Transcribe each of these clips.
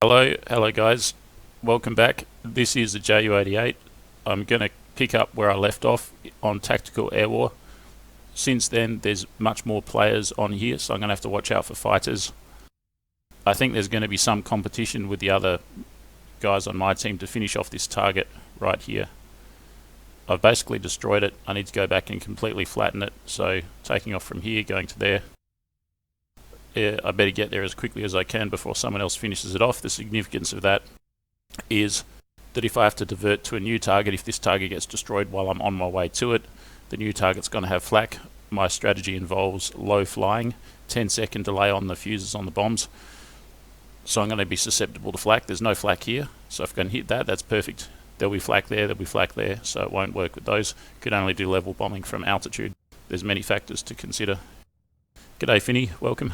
Hello guys. Welcome back. This is the Ju88. I'm going to pick up where I left off on Tactical Air War. Since then, there's much more players on here, so I'm going to have to watch out for fighters. I think there's going to be some competition with the other guys on my team to finish off this target right here. I've basically destroyed it. I need to go back and completely flatten it, so taking off from here, going to there. I better get there as quickly as I can before someone else finishes it off. The significance of that is that if I have to divert to a new target, if this target gets destroyed while I'm on my way to it, the new target's going to have flak. My strategy involves low flying, 10-second delay on the fuses on the bombs, so I'm going to be susceptible to flak. There's no flak here, so if I can hit that, that's perfect. There'll be flak there, so it won't work with those. Could only do level bombing from altitude. There's many factors to consider. G'day Finny, welcome.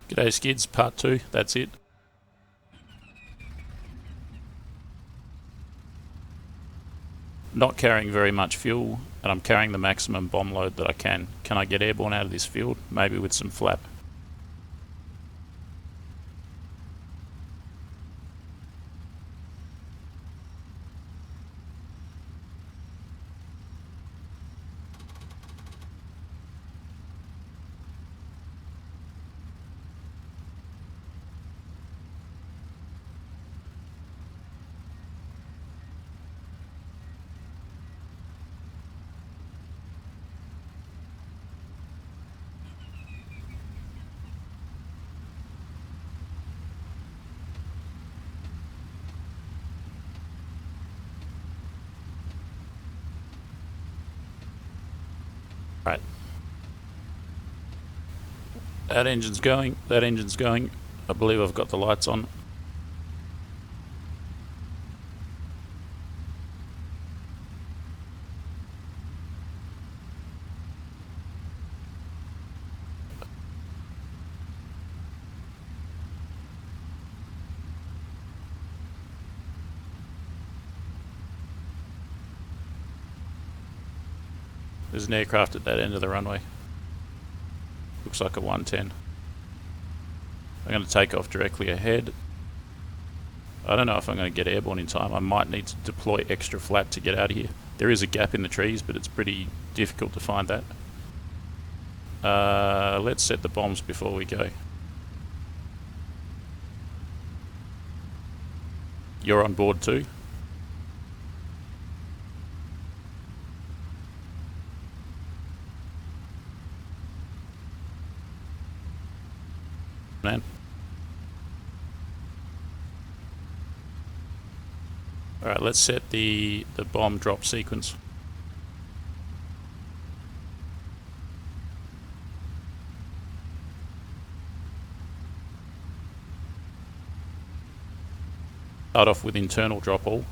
G'day Skids, part 2, that's it. Not carrying very much fuel, and I'm carrying the maximum bomb load that I can. Can I get airborne out of this field? Maybe with some flap. Right. That engine's going. I believe I've got the lights on. There's an aircraft at that end of the runway. Looks like a 110. I'm going to take off directly ahead. I don't know if I'm going to get airborne in time. I might need to deploy extra flap to get out of here. There is a gap in the trees, but it's pretty difficult to find that. Let's set the bombs before we go. You're on board too? Man. Alright, let's set the bomb drop sequence. Start off with internal drop all,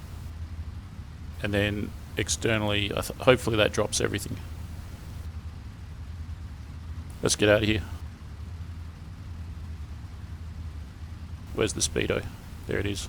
and then externally, hopefully that drops everything. Let's get out of here. Where's the speedo? There it is.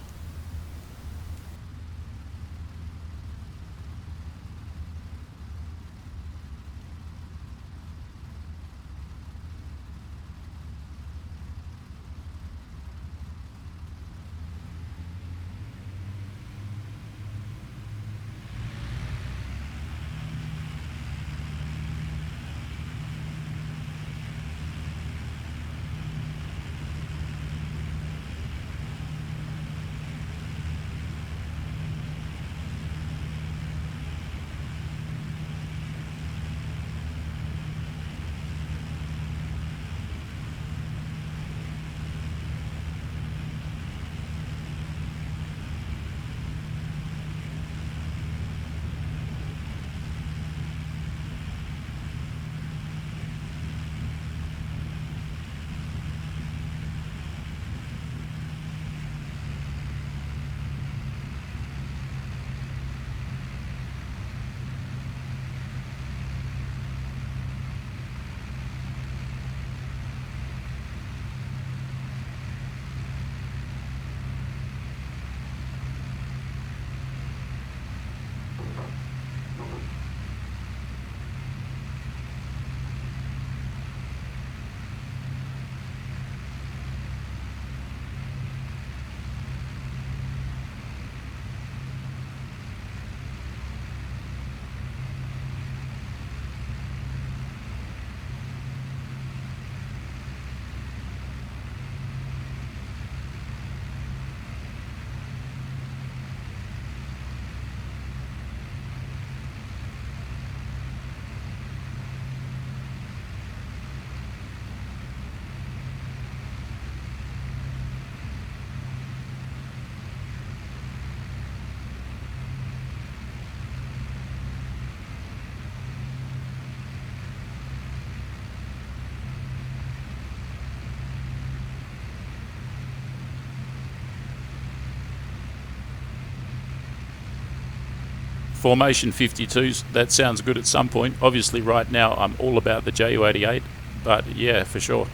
Formation 52s, that sounds good at some point. Obviously right now I'm all about the Ju88, but yeah, for sure.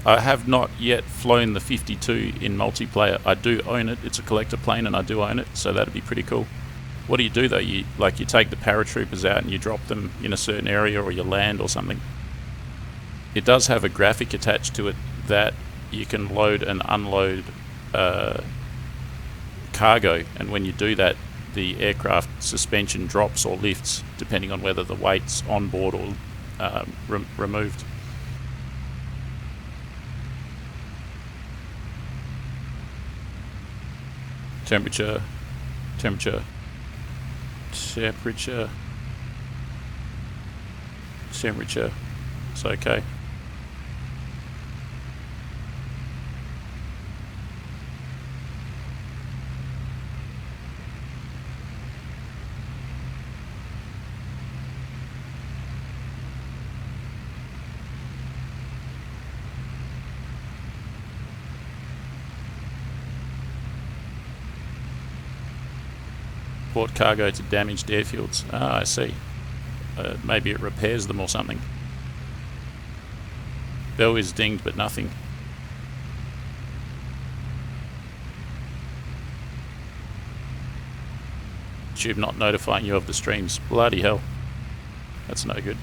I have not yet flown the 52 in multiplayer. I do own it. It's a collector plane and I do own it, so that'd be pretty cool. What do you do though? You take the paratroopers out and you drop them in a certain area, or you land or something. It does have a graphic attached to it that you can load and unload cargo, and when you do that, the aircraft suspension drops or lifts depending on whether the weight's on board or removed. Temperature. It's okay. Port cargo to damaged airfields. Ah, I see. Maybe it repairs them or something. Bell is dinged, but nothing. YouTube not notifying you of the streams. Bloody hell. That's no good.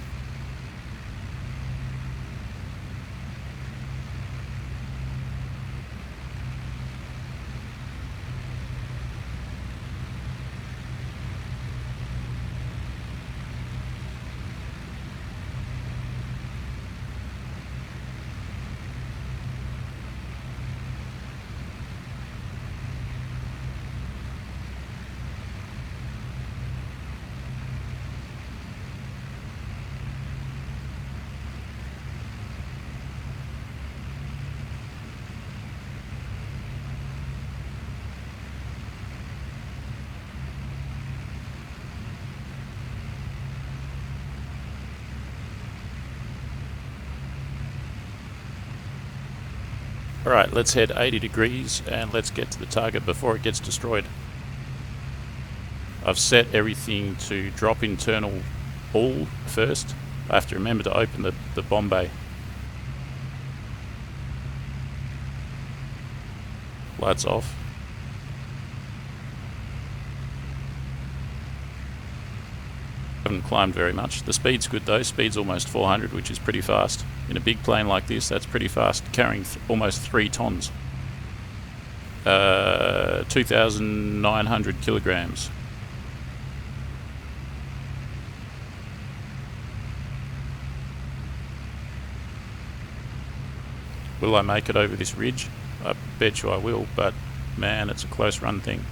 Alright, let's head 80 degrees and let's get to the target before it gets destroyed. I've set everything to drop internal all first. I have to remember to open the bomb bay. Lights off. Haven't climbed very much. The speed's good though. Speed's almost 400, which is pretty fast. In a big plane like this, that's pretty fast. Carrying almost 3 tons. 2,900 kilograms. Will I make it over this ridge? I bet you I will, but man, it's a close run thing.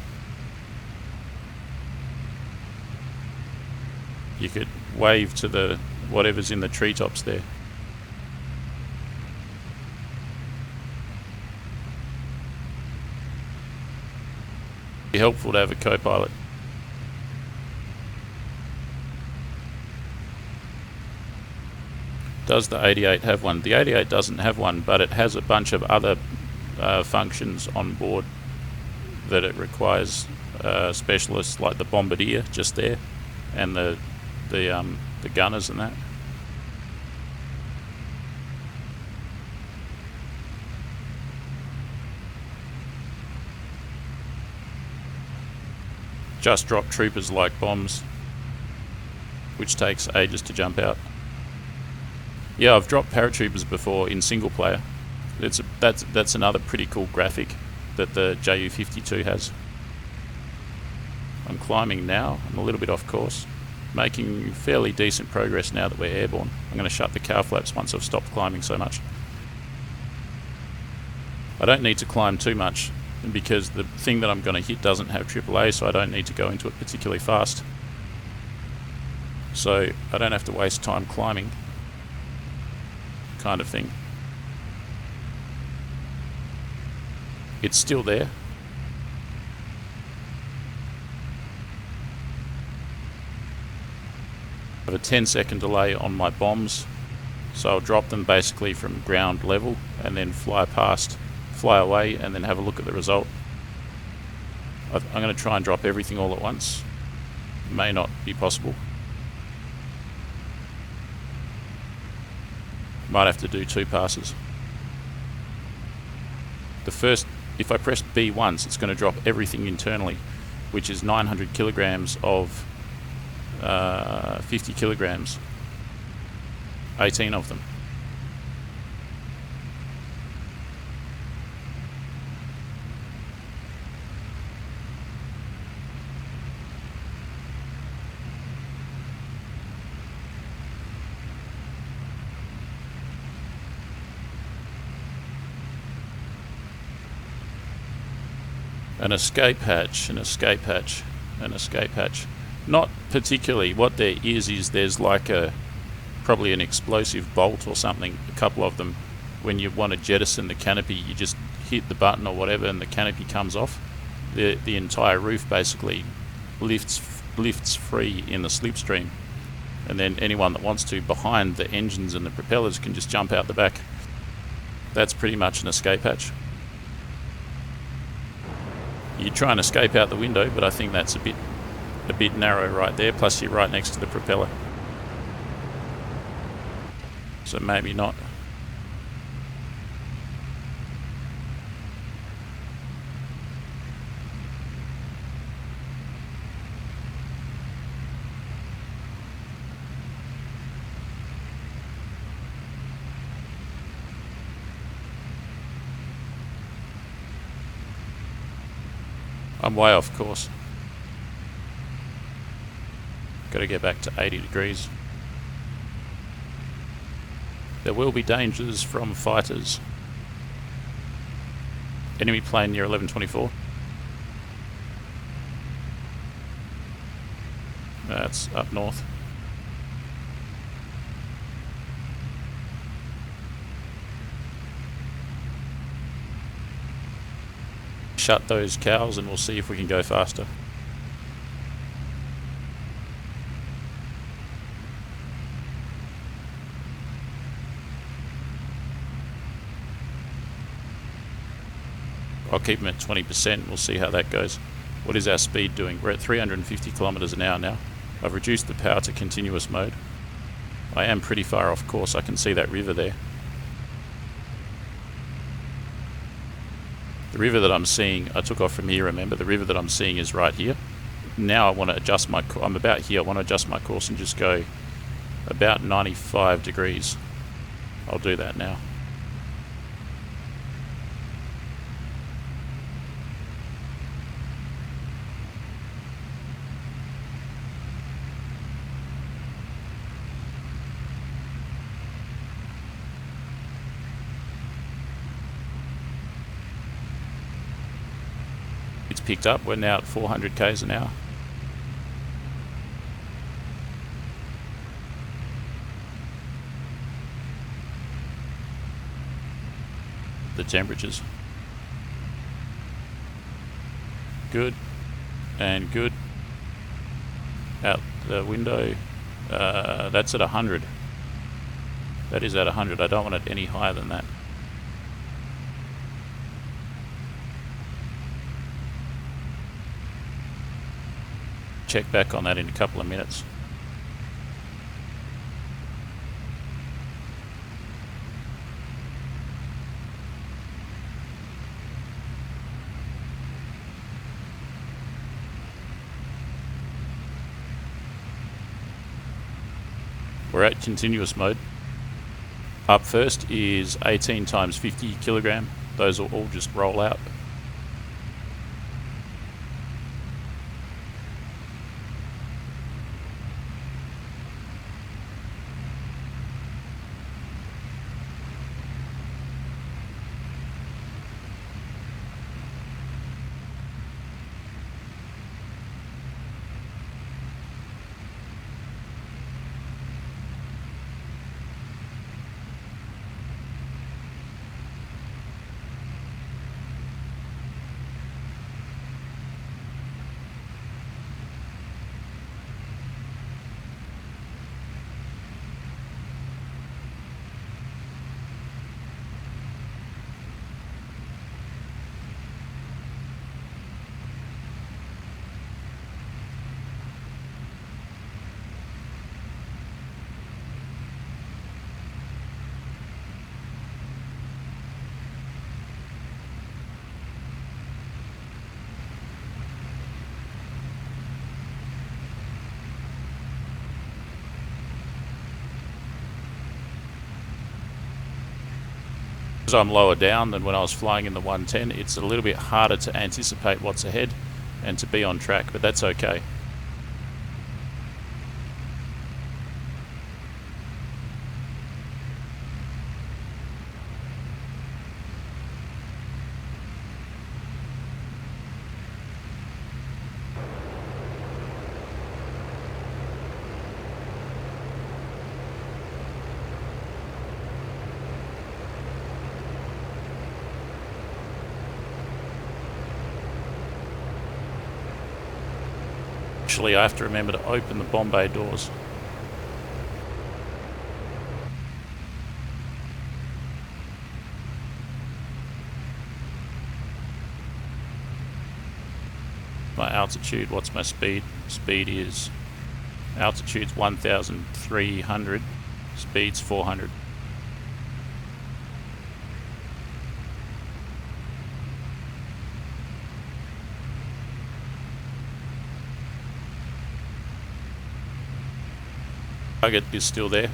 You could wave to the whatever's in the treetops there. Be helpful to have a co-pilot. Does the 88 have one? The 88 doesn't have one, but it has a bunch of other functions on board that it requires specialists, like the bombardier just there, and the gunners and that. Just drop troopers like bombs, which takes ages to jump out. Yeah, I've dropped paratroopers before in single player. That's another pretty cool graphic that the Ju-52 has. I'm climbing now. I'm a little bit off course. Making fairly decent progress now that we're airborne. I'm going to shut the cow flaps once I've stopped climbing so much. I don't need to climb too much because the thing that I'm going to hit doesn't have AAA, so I don't need to go into it particularly fast. So I don't have to waste time climbing, kind of thing. It's still there. I have a 10-second delay on my bombs, So I'll drop them basically from ground level and then fly away, and then have a look at the result. I'm going to try and drop everything all at once. May not be possible. Might have to do 2 passes. The first, if I press B once, it's going to drop everything internally, which is 900 kilograms of 50 kilograms. 18 of them. An escape hatch, an escape hatch, an escape hatch. Not particularly. What there is there's like probably an explosive bolt or something, a couple of them. When you want to jettison the canopy, you just hit the button or whatever and the canopy comes off. The entire roof basically lifts free in the slipstream, and then anyone that wants to behind the engines and the propellers can just jump out the back. That's pretty much an escape hatch. You try and escape out the window, but I think that's a bit narrow right there, plus you're right next to the propeller. So maybe not. I'm way off course. Got to get back to 80 degrees. There will be dangers from fighters. Enemy plane near 1124. That's up north. Shut those cows and we'll see if we can go faster. I'll keep them at 20%, we'll see how that goes. What is our speed doing? We're at 350 kilometers an hour now. I've reduced the power to continuous mode. I am pretty far off course, I can see that river there. The river that I'm seeing, I took off from here, remember, the river that I'm seeing is right here. Now I want to adjust I'm about here, I want to adjust my course and just go about 95 degrees. I'll do that now. It's picked up, we're now at 400 k's an hour. The temperatures. Good and good. Out the window, that's at 100. That is at 100, I don't want it any higher than that. Check back on that in a couple of minutes. We're at continuous mode. Up first is 18 times 50 kilogram. Those will all just roll out. I'm lower down than when I was flying in the 110, it's a little bit harder to anticipate what's ahead and to be on track, but that's okay. Actually, I have to remember to open the bomb bay doors. My altitude, what's my speed? Speed is, altitude's 1,300, speed's 400. Target is still there.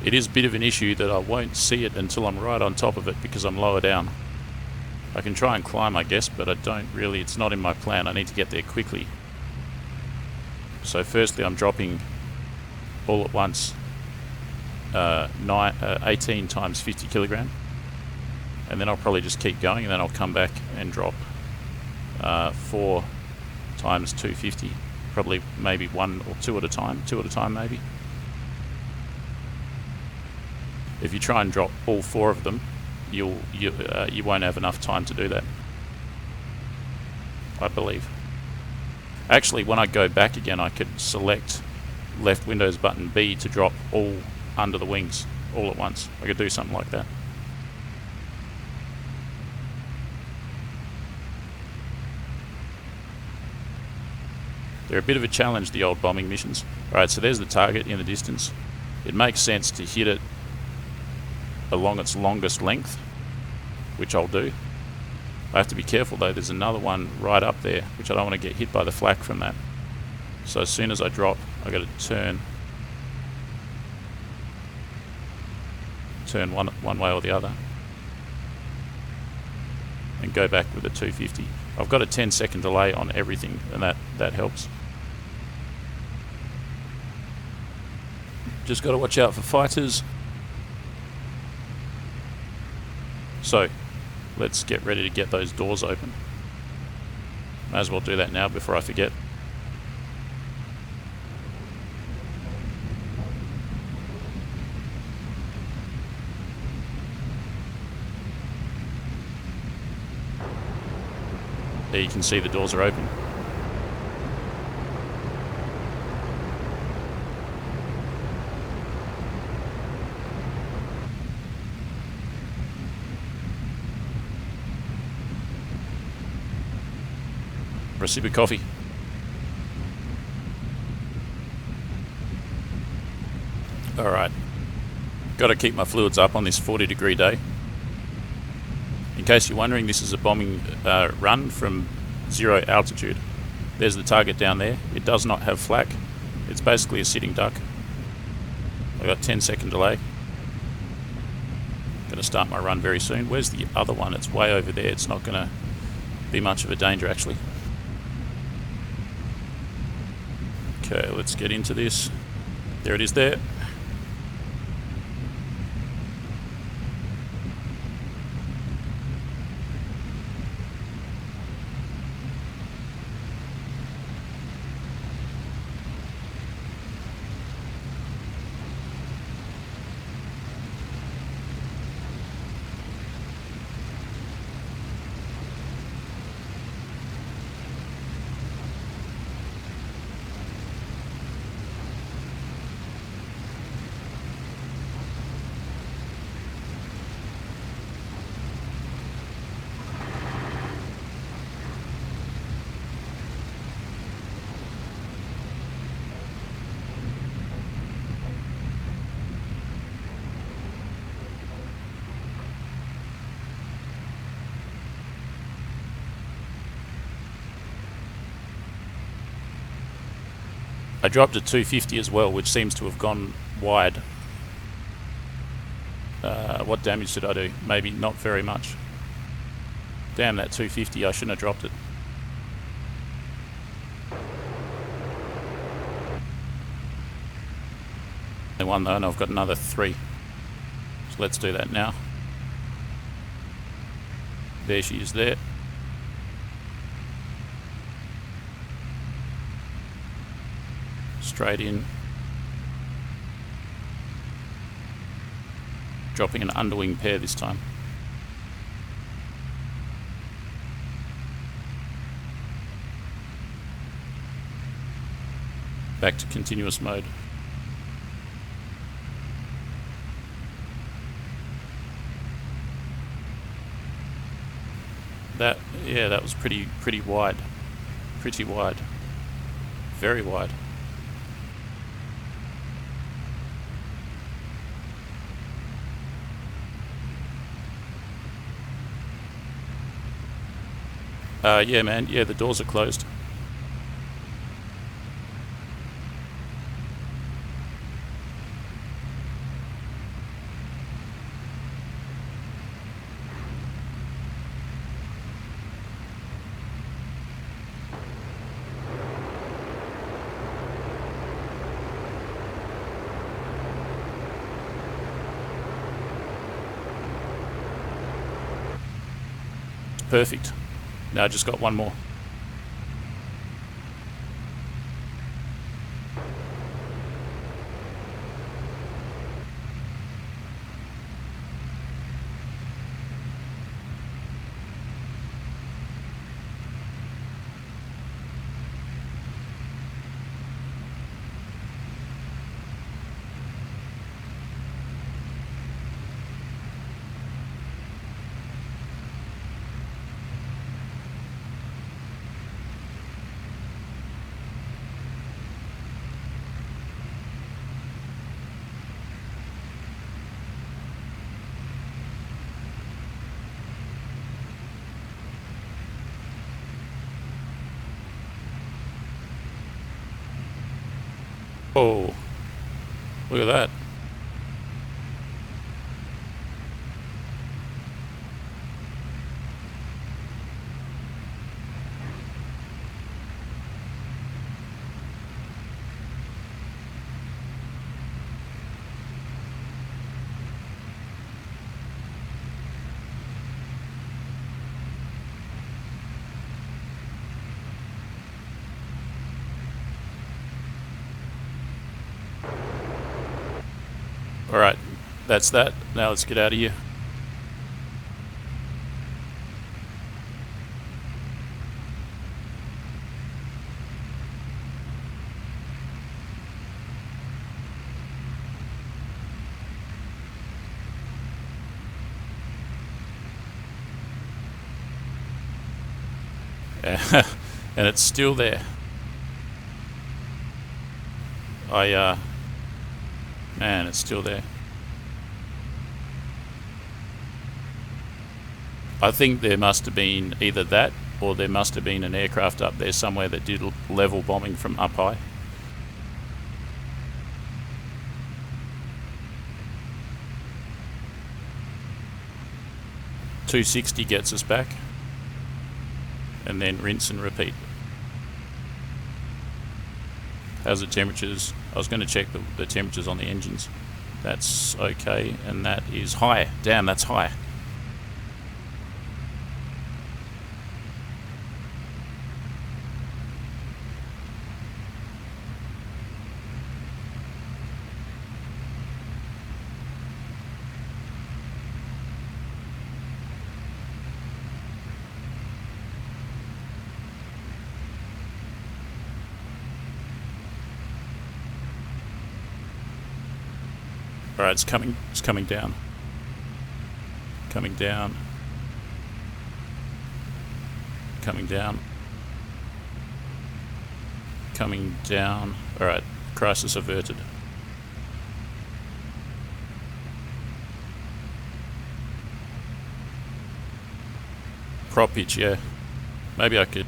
It is a bit of an issue that I won't see it until I'm right on top of it because I'm lower down. I can try and climb, I guess, but I don't really, it's not in my plan. I need to get there quickly. So firstly, I'm dropping all at once 18 times 50 kilogram. And then I'll probably just keep going, and then I'll come back and drop 4 times 250, probably maybe 1 or 2 at a time, maybe. If you try and drop all 4 of them, you won't have enough time to do that, I believe. Actually, when I go back again, I could select left Windows button B to drop all under the wings all at once. I could do something like that. They're a bit of a challenge, the old bombing missions. Alright, so there's the target in the distance. It makes sense to hit it along its longest length, which I'll do. I have to be careful though, there's another one right up there, which I don't want to get hit by the flak from that. So as soon as I drop, I've got to turn one way or the other, and go back with a 250. I've got a 10-second delay on everything, and that helps. Just got to watch out for fighters. So, let's get ready to get those doors open. May as well do that now before I forget. There you can see the doors are open. For a sip of coffee. Alright. Got to keep my fluids up on this 40-degree day. In case you're wondering, this is a bombing run from 0 altitude. There's the target down there. It does not have flak. It's basically a sitting duck. I've got 10-second delay. Going to start my run very soon. Where's the other one? It's way over there. It's not going to be much of a danger, actually. Okay, let's get into this. There it is there. I dropped a 250 as well, which seems to have gone wide. What damage did I do? Maybe not very much. Damn, that 250, I shouldn't have dropped it. One though, and I've got another 3. So let's do that now. There she is there. Straight in. Dropping an underwing pair this time. Back to continuous mode. That was pretty wide. Pretty wide. Very wide. Yeah, man. Yeah, the doors are closed. Perfect. Now I just got one more. Oh, look at that. Alright, that's that. Now let's get out of here. And it's still there. Man, it's still there. I think there must have been either that or there must have been an aircraft up there somewhere that did level bombing from up high. .260 gets us back. And then rinse and repeat. How's the temperatures? I was going to check the temperatures on the engines. That's okay, and that is high. Damn, that's high. Alright, it's coming down. Coming down. Coming down. Coming down. Alright, crisis averted. Prop pitch, yeah. Maybe I could.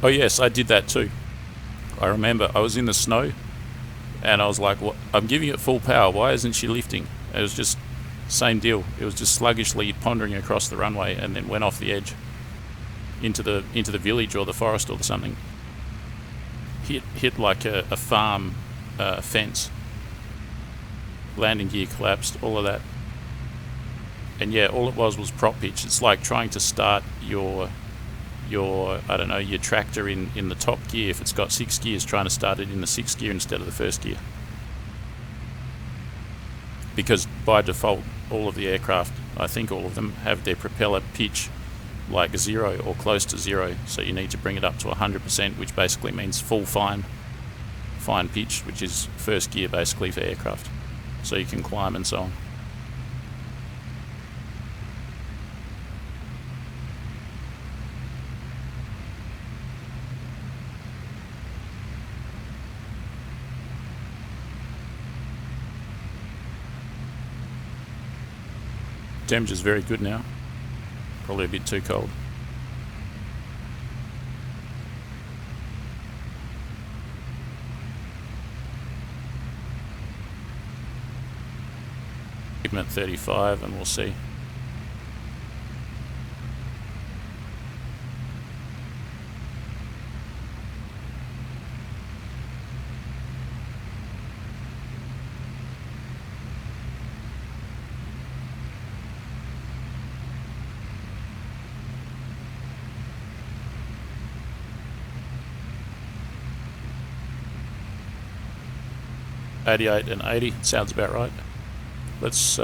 Oh yes, I did that too. I remember I was in the snow and I was like, "What? I'm giving it full power. Why isn't she lifting?" It was just same deal. It was just sluggishly pondering across the runway and then went off the edge into the village or the forest or something. Hit like a farm fence. Landing gear collapsed. All of that. And yeah, all it was prop pitch. It's like trying to start your I don't know, your tractor in the top gear. If it's got 6 gears, trying to start it in the 6th gear instead of the 1st gear. Because by default, all of the aircraft, I think all of them, have their propeller pitch like 0 or close to 0. So you need to bring it up to 100%, which basically means full fine pitch, which is 1st gear basically for aircraft. So you can climb and so on. Temperature's very good now. Probably a bit too cold. At 35 and we'll see. .88 and 80 sounds about right. Let's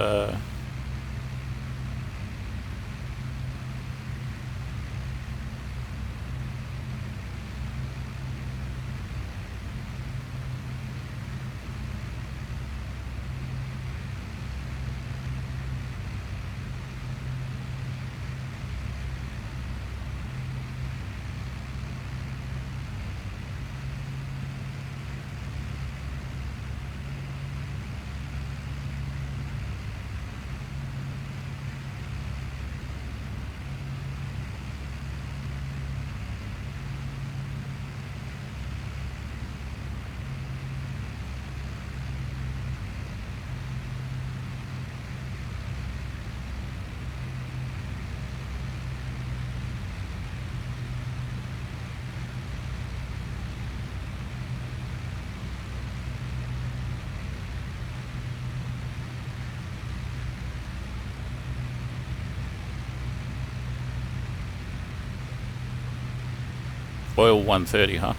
oil 130, huh?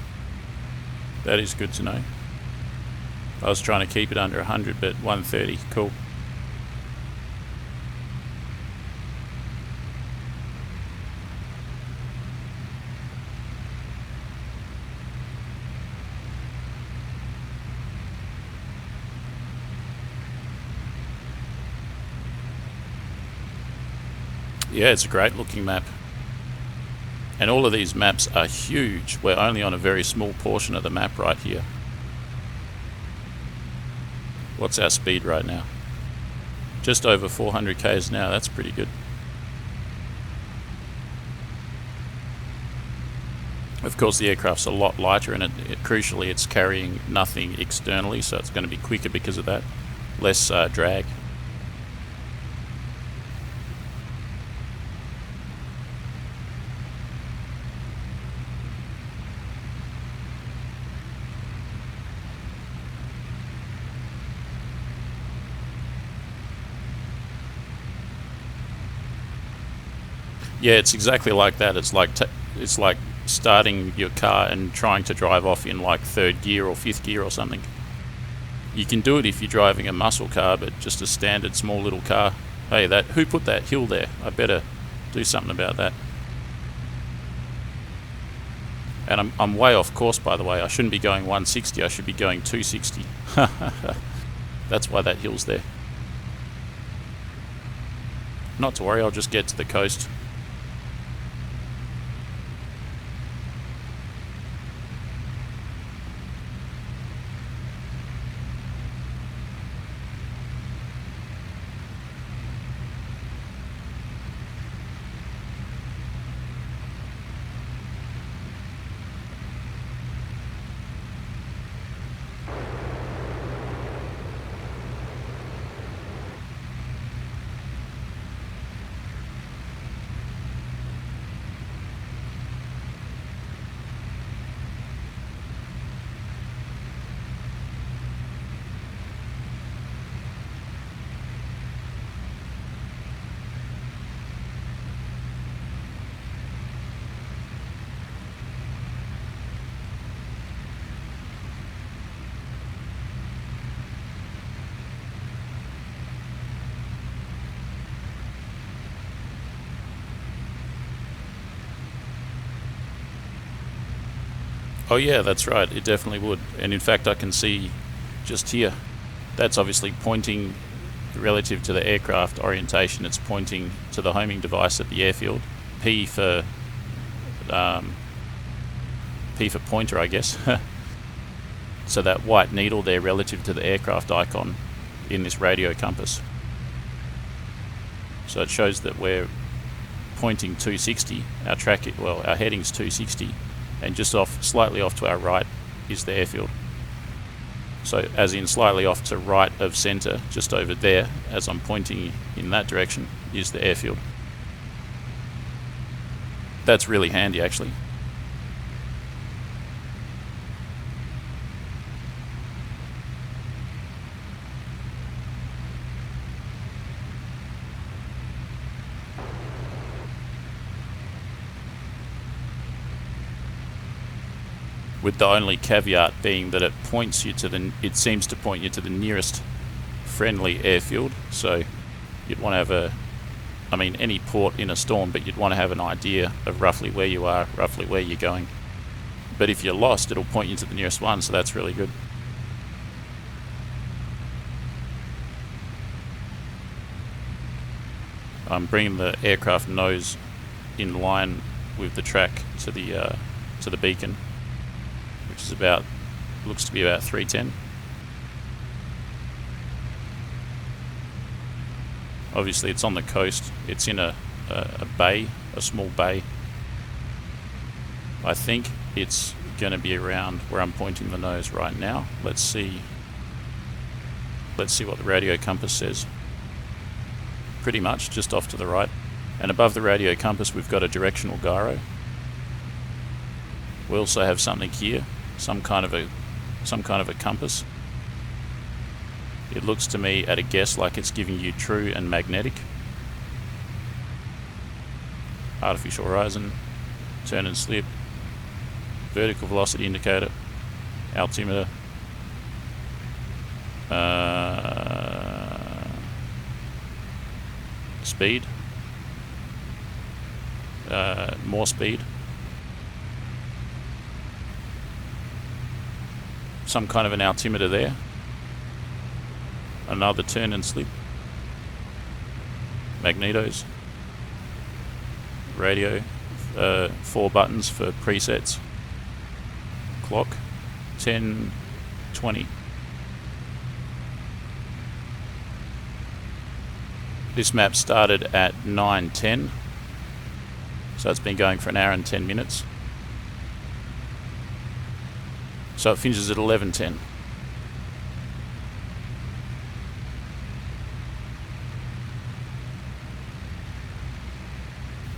That is good to know. I was trying to keep it under 100, but 130, cool. Yeah, it's a great looking map. And all of these maps are huge. We're only on a very small portion of the map right here. What's our speed right now? Just over 400 k's now. That's pretty good. Of course, the aircraft's a lot lighter, and crucially, it's carrying nothing externally, so it's going to be quicker because of that. Less drag. Yeah, it's exactly like that. It's like starting your car and trying to drive off in like 3rd gear or 5th gear or something. You can do it if you're driving a muscle car, but just a standard small little car. Hey, who put that hill there? I better do something about that. And I'm way off course, by the way. I shouldn't be going 160. I should be going 260. That's why that hill's there. Not to worry. I'll just get to the coast. Oh yeah, that's right, it definitely would. And in fact I can see just here, that's obviously pointing relative to the aircraft orientation, it's pointing to the homing device at the airfield. P for pointer, I guess. So that white needle there relative to the aircraft icon in this radio compass. So it shows that we're pointing 260, our heading's 260, and just slightly off to our right is the airfield. So as in slightly off to right of centre, just over there, as I'm pointing in that direction, is the airfield. That's really handy actually. With the only caveat being that it seems to point you to the nearest friendly airfield. So you'd want to have any port in a storm, but you'd want to have an idea of roughly where you are, roughly where you're going. But if you're lost, it'll point you to the nearest one, so that's really good. I'm bringing the aircraft nose in line with the track to the beacon, which is looks to be about 310. Obviously it's on the coast, it's in a bay, a small bay. I think it's going to be around where I'm pointing the nose right now. Let's see what the radio compass says. Pretty much just off to the right. And above the radio compass we've got a directional gyro. We also have something here, some kind of a compass. It looks to me at a guess like it's giving you true and magnetic. Artificial horizon, turn and slip, vertical velocity indicator, altimeter, speed, more speed, some kind of an altimeter there, another turn and slip, magnetos, radio, 4 buttons for presets, clock, 10:20. This map started at 9:10, so it's been going for an hour and 10 minutes. So it finishes at 11:10.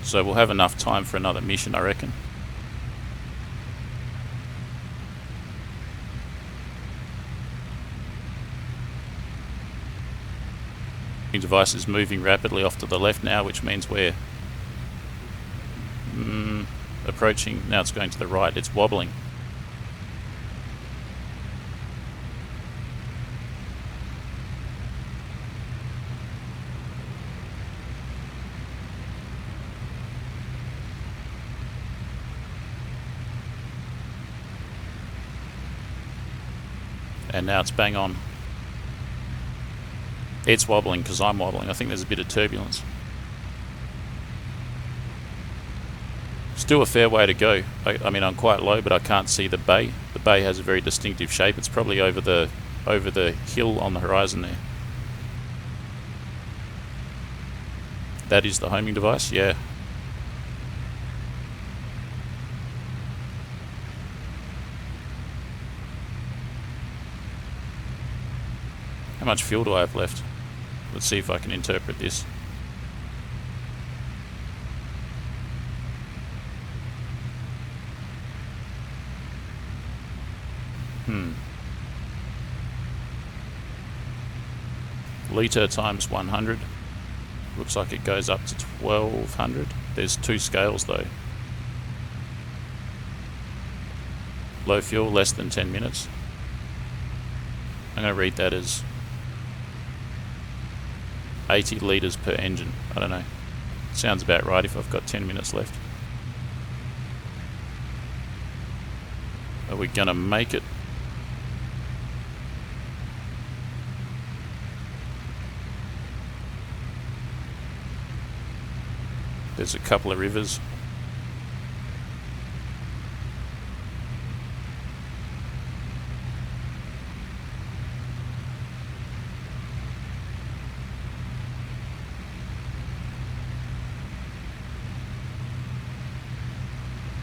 So we'll have enough time for another mission, I reckon. The device is moving rapidly off to the left now, which means we're approaching. Now it's going to the right. It's wobbling. And now it's bang on. It's wobbling because I'm wobbling. I think there's a bit of turbulence. Still a fair way to go. I mean, I'm quite low, but I can't see the bay. The bay has a very distinctive shape. It's probably over the hill on the horizon there. That is the homing device, yeah. How much fuel do I have left? Let's see if I can interpret this. Litre times 100. Looks like it goes up to 1200. There's 2 scales though. Low fuel, less than 10 minutes. I'm going to read that as 80 litres per engine. I don't know. Sounds about right if I've got 10 minutes left. Are we gonna make it? There's a couple of rivers.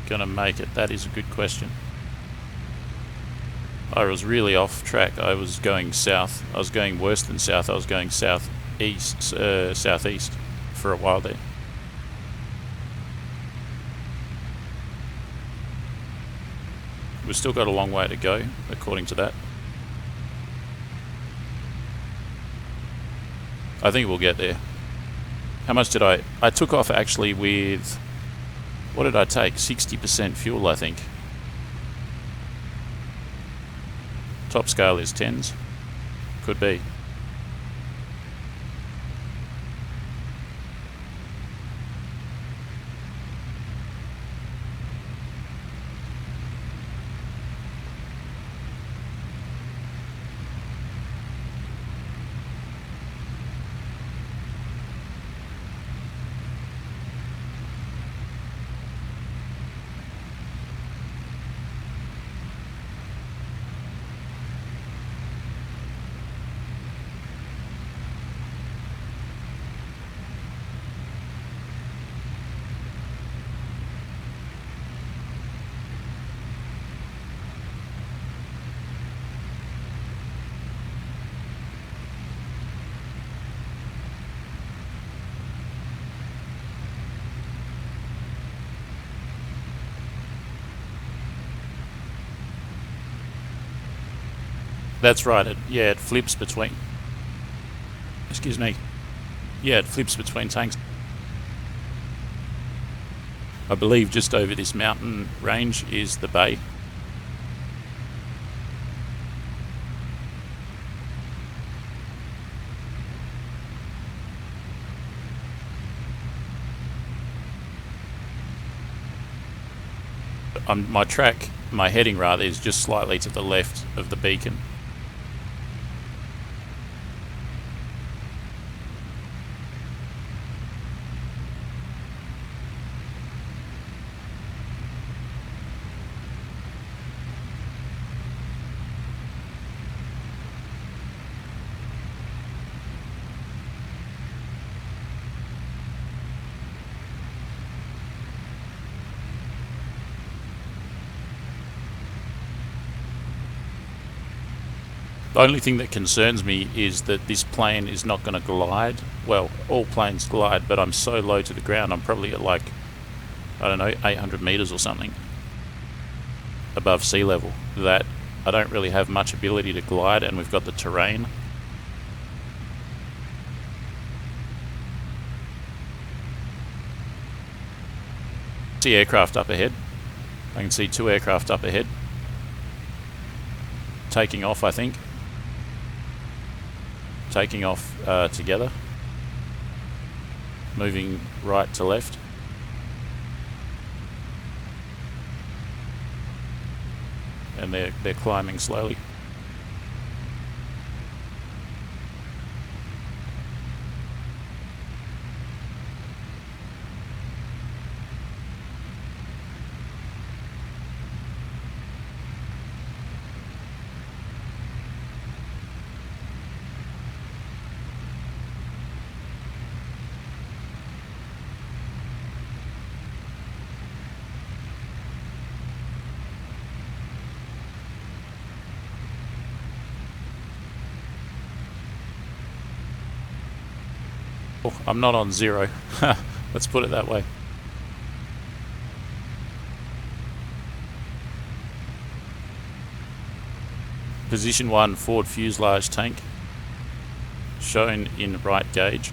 Gonna make it? That is a good question. I was really off track. I was going south. I was going worse than south. I was going southeast for a while there. We've still got a long way to go, according to that. I think we'll get there. How much did I took off actually with, what did I take? 60% fuel, I think. Top scale is 10s. Could be. That's right. It flips between. Excuse me. Yeah, it flips between tanks. I believe just over this mountain range is the bay. My heading rather, is just slightly to the left of the beacon. The only thing that concerns me is that this plane is not going to glide. Well, all planes glide, but I'm so low to the ground, I'm probably at like, I don't know, 800 meters or something above sea level, that I don't really have much ability to glide, and we've got the terrain. See aircraft up ahead. I can see 2 aircraft up ahead. Taking off, I think. Taking off together. Moving right to left. And they're climbing slowly. Oh, I'm not on 0. Let's put it that way. Position 1 forward fuselage tank shown in right gauge.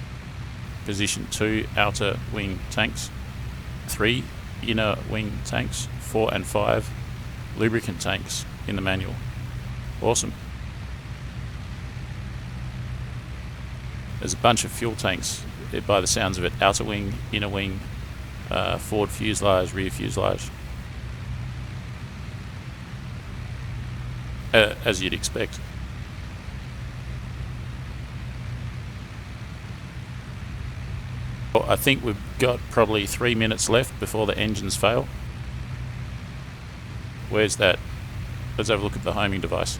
Position 2 outer wing tanks. 3 inner wing tanks. 4 and 5 lubricant tanks in the manual. Awesome. There's a bunch of fuel tanks, by the sounds of it. Outer wing, inner wing, forward fuselage, rear fuselage. as you'd expect. Well, I think we've got probably 3 minutes left before the engines fail. Where's that? Let's have a look at the homing device.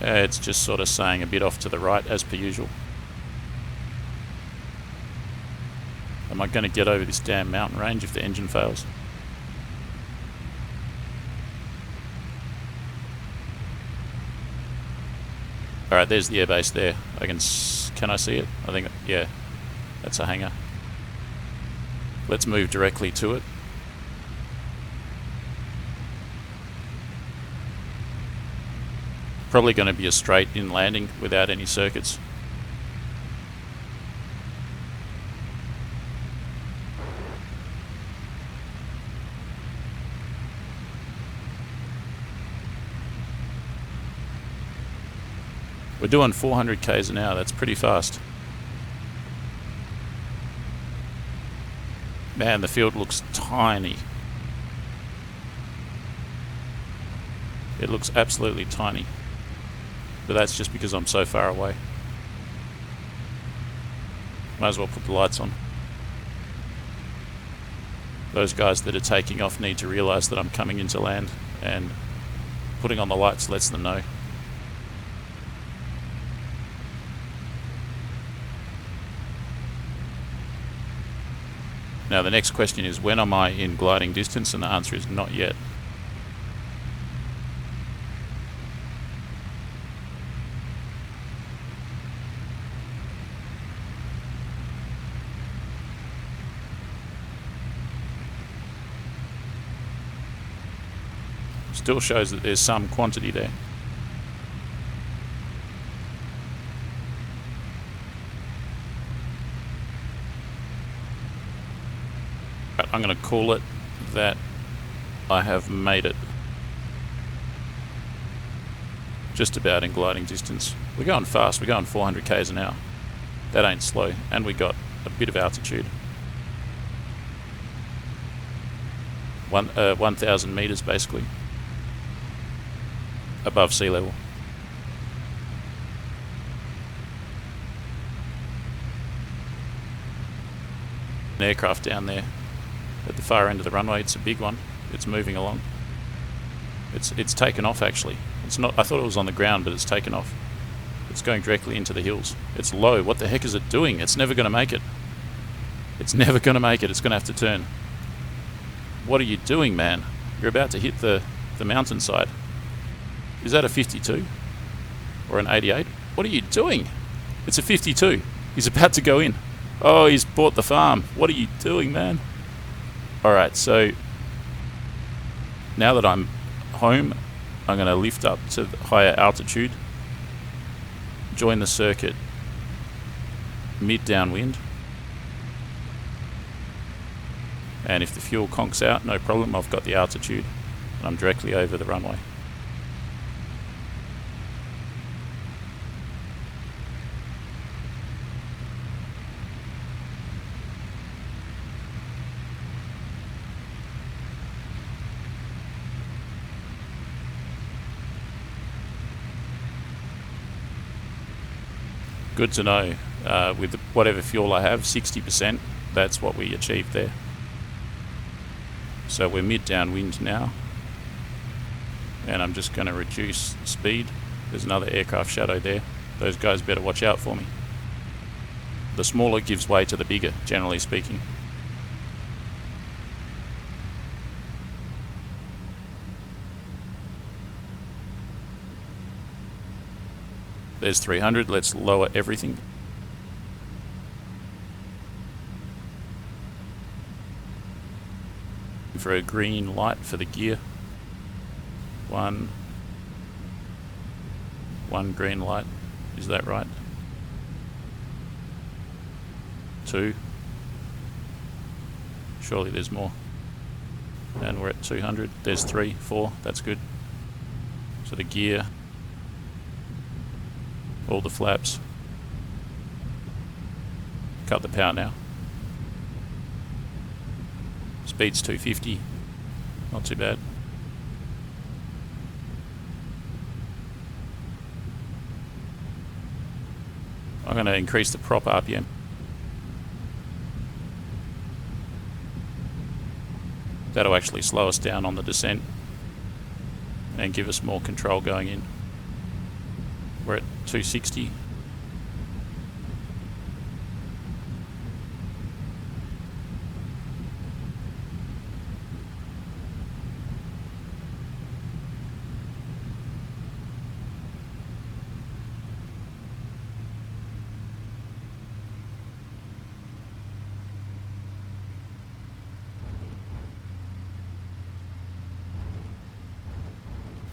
It's just sort of saying a bit off to the right as per usual. Am I going to get over this damn mountain range if the engine fails? Alright, there's the airbase there. Can I see it? I think, yeah, that's a hangar. Let's move directly to it. Probably going to be a straight in landing without any circuits. We're doing 400 k's an hour, that's pretty fast. Man, the field looks tiny. It looks absolutely tiny. But that's just because I'm so far away. Might as well put the lights on. Those guys that are taking off need to realise that I'm coming into land, and putting on the lights lets them know. Now the next question is, when am I in gliding distance? And the answer is not yet. Still shows that there's some quantity there. I'm going to call it that I have made it. Just about in gliding distance. We're going fast, we're going 400 k's an hour. That ain't slow, and we got a bit of altitude. 1,000 meters basically above sea level. An aircraft down there at the far end of the runway. It's a big one. It's moving along. It's taken off actually. It's not. I thought it was on the ground, but it's taken off. It's going directly into the hills. It's low. What the heck is it doing? It's never going to make it. It's never going to make it. It's going to have to turn. What are you doing, man? You're about to hit the mountainside. Is that a 52 or an 88? What are you doing? It's a 52. He's about to go in. Oh, he's bought the farm. What are you doing, man? Alright, so now that I'm home, I'm going to lift up to higher altitude, join the circuit mid downwind, and if the fuel conks out, no problem, I've got the altitude and I'm directly over the runway. Good to know. With whatever fuel I have, 60%, that's what we achieved there. So we're mid downwind now, and I'm just going to reduce speed. There's another aircraft shadow there. Those guys better watch out for me. The smaller gives way to the bigger, generally speaking. There's 300, let's lower everything. For a green light for the gear. One green light, is that right? 2. Surely there's more. And we're at 200, there's 3, 4, that's good. So the gear, all the flaps. Cut the power now. Speed's 250. Not too bad. I'm going to increase the prop RPM. That'll actually slow us down on the descent and give us more control going in. We're at 260.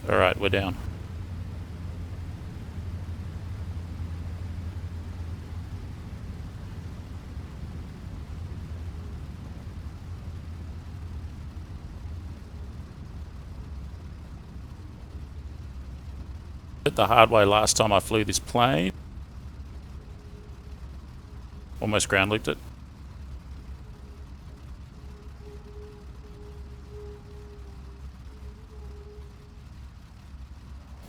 Alright, we're down. The hard way last time I flew this plane. Almost ground looped it.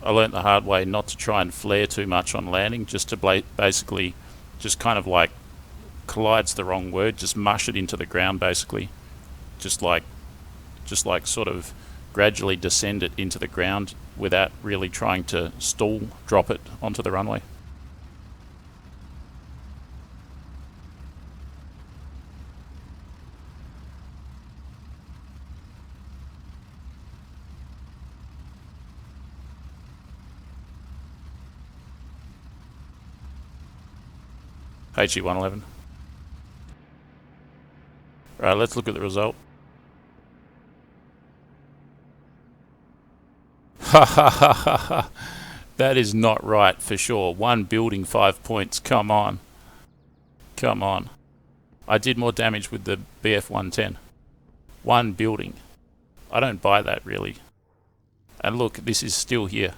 I learnt the hard way not to try and flare too much on landing, just to basically just kind of like, collide's the wrong word, just mush it into the ground basically. Just like sort of gradually descend it into the ground without really trying to stall drop it onto the runway. HE111. Right, let's look at the result. Ha ha ha ha ha. That is not right for sure. One building, 5 points. Come on. Come on. I did more damage with the BF-110. One building. I don't buy that really. And look, this is still here.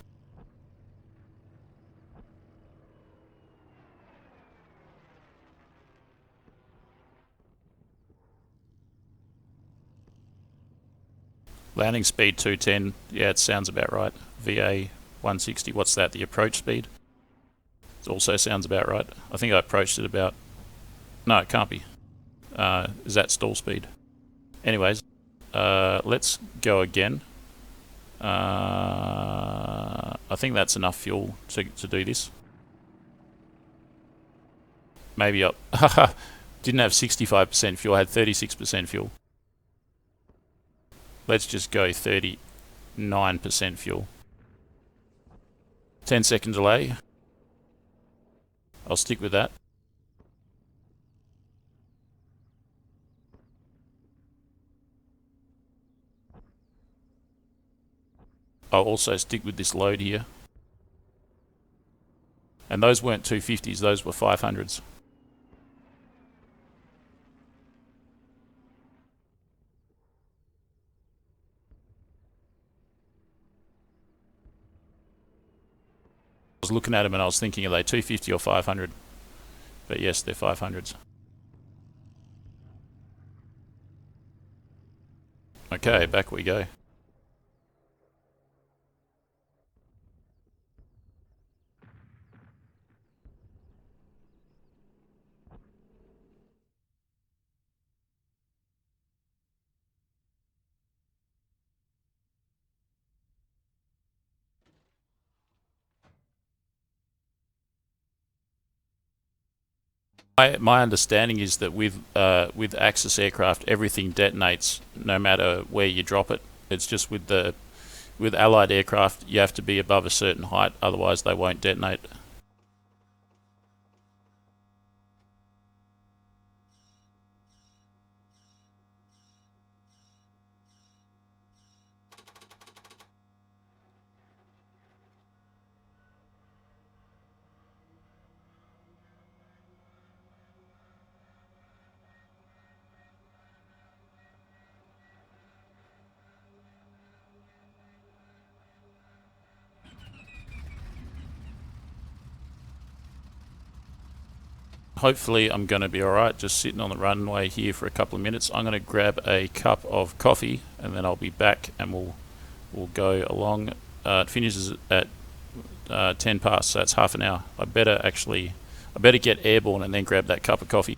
Landing speed 210. Yeah, it sounds about right. VA 160. What's that? The approach speed? It also sounds about right. I think I approached it about... No, it can't be. Is that stall speed? Anyways, let's go again. I think that's enough fuel to do this. Maybe up. Didn't have 65% fuel, had 36% fuel. Let's just go 39% fuel. 10-second delay. I'll stick with that. I'll also stick with this load here. And those weren't 250s, those were 500s. I was looking at them and I was thinking, are they 250 or 500? But yes, they're 500s. Okay, back we go. My understanding is that with Axis aircraft, everything detonates no matter where you drop it. It's just with Allied aircraft, you have to be above a certain height, otherwise they won't detonate. hopefully I'm going to be alright just sitting on the runway here for a couple of minutes. I'm going to grab a cup of coffee and then I'll be back and we'll go along. It finishes at 10 past, so it's half an hour. I better get airborne and then grab that cup of coffee.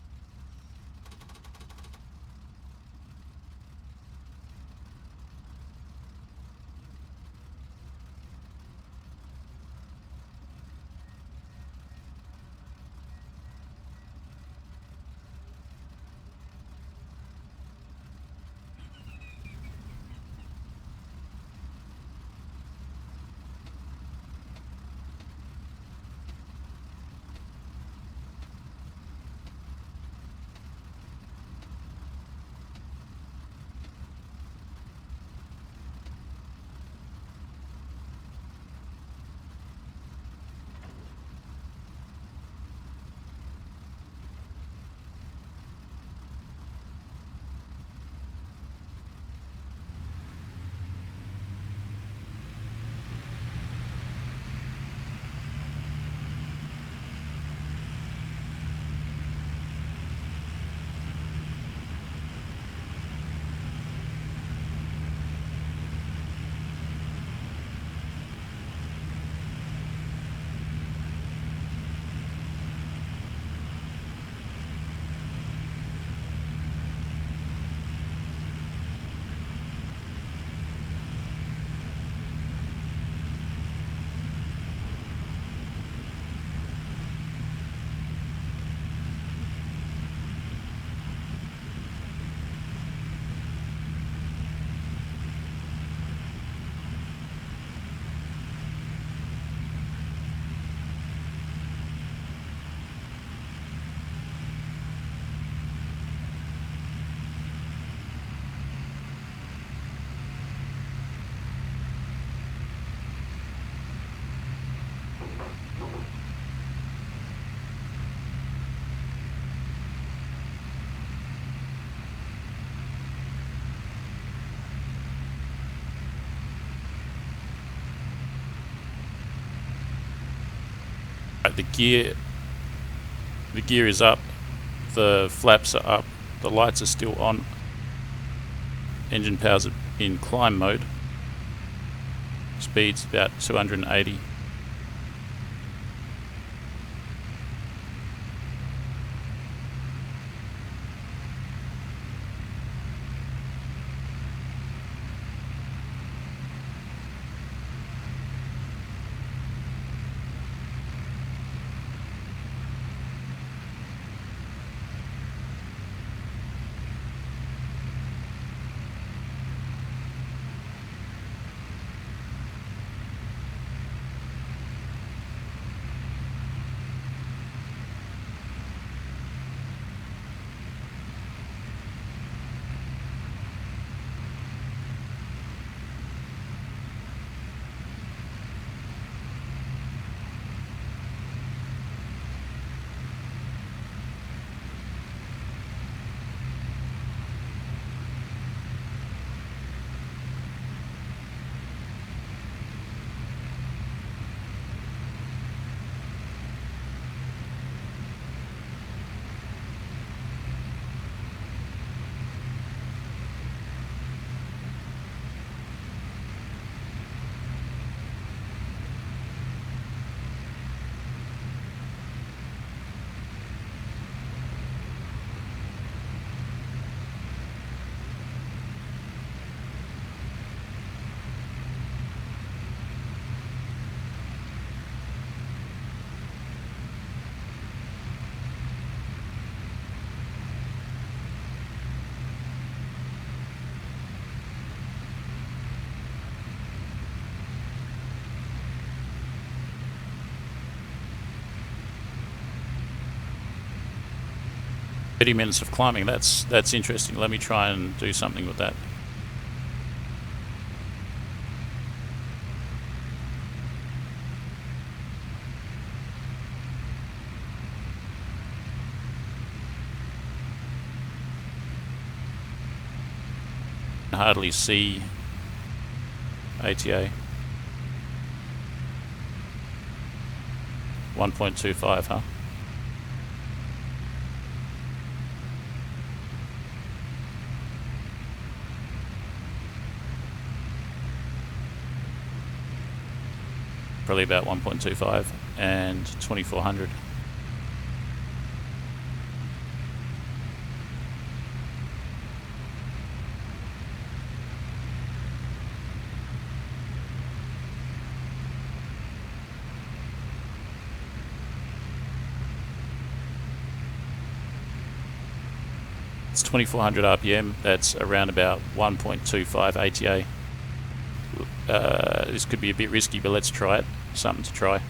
The gear is up, the flaps are up, the lights are still on, engine power's in climb mode, speed's about 280. Minutes of climbing, that's interesting. Let me try and do something with that. I hardly see ATA. 1.25, huh? probably about 1.25 and 2400. It's 2400 RPM, that's around about 1.25 ATA. This could be a bit risky, but let's try it. Something to try. I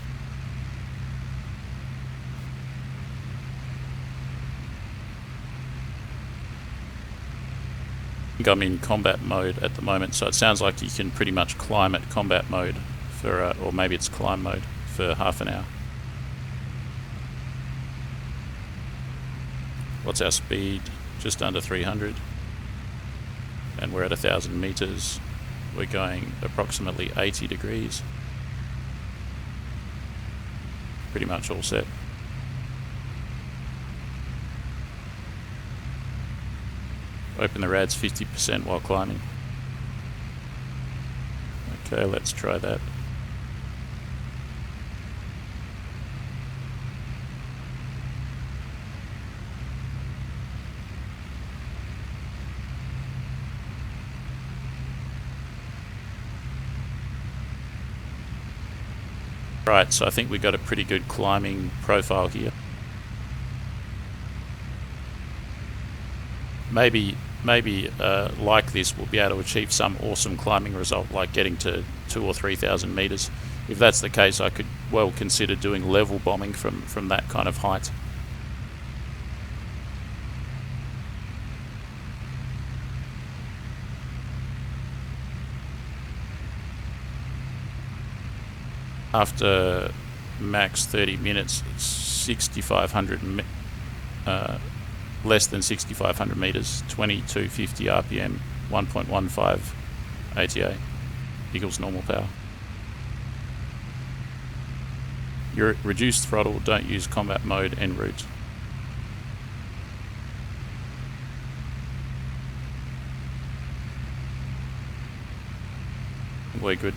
think I'm in combat mode at the moment, so it sounds like you can pretty much climb at combat mode for, or maybe it's climb mode for half an hour. What's our speed? Just under 300, and we're at 1,000 meters. We're going approximately 80 degrees. Pretty much all set. Open the rads 50% while climbing. Okay, let's try that. Right, so I think we've got a pretty good climbing profile here. Maybe like this we'll be able to achieve some awesome climbing result, like getting to 2,000 or 3,000 meters. If that's the case, I could well consider doing level bombing from that kind of height. After max 30 minutes, it's 6,500, less than 6,500 meters, 2250 RPM, 1.15 ATA equals normal power. Your reduced throttle, don't use combat mode en route. We're good.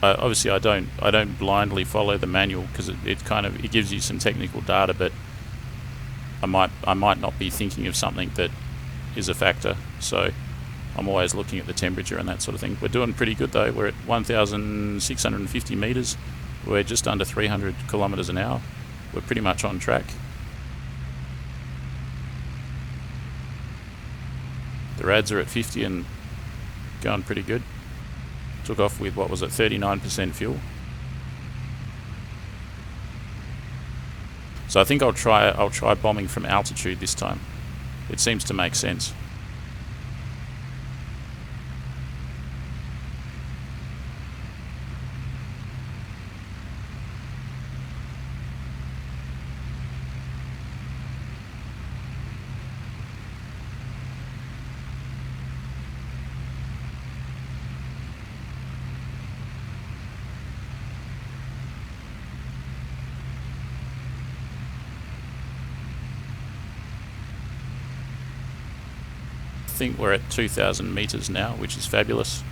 Obviously, I don't blindly follow the manual because it gives you some technical data, but I might not be thinking of something that is a factor. So I'm always looking at the temperature and that sort of thing. We're doing pretty good though. We're at 1,650 meters. We're just under 300 kilometers an hour. We're pretty much on track. The rads are at 50 and going pretty good. Took off with, what was it, 39% fuel. So I think I'll try bombing from altitude this time. It seems to make sense. I think we're at 2,000 meters now, which is fabulous.